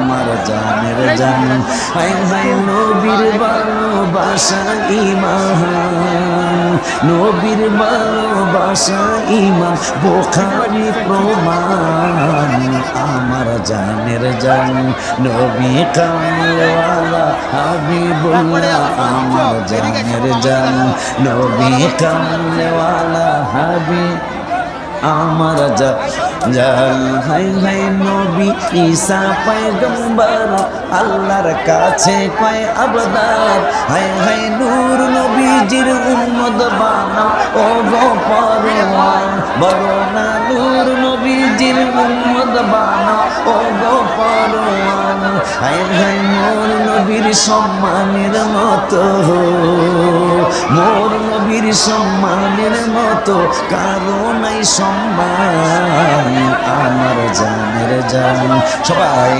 আমার জানের জান হায় হায় নবীর ভালোবাসা ঈমান নবীর ভালোবাসা ঈমান বুখারী প্রমাণ আমার জানের জান নবী কামলিওয়ালা হাবিবুল্লাহ আমার জানের জান নবী কামলিওয়ালা হাবিব আমার জান হাই হাই নবী ঈসা পয়গম্বর আল্লাহর কাছে কয় আবদার হাই হাই নূর নবীজির উম্মত বানাও ও গো পরওয়ান বলো না নূর নবীজির উম্মত বানাও ও গো পরওয়ান হাই হাই নূর নবীর সম্মানের মতো মোর নবীর সম্মানের মতো কারো নাই সম্মান আমার জানের জান সবাই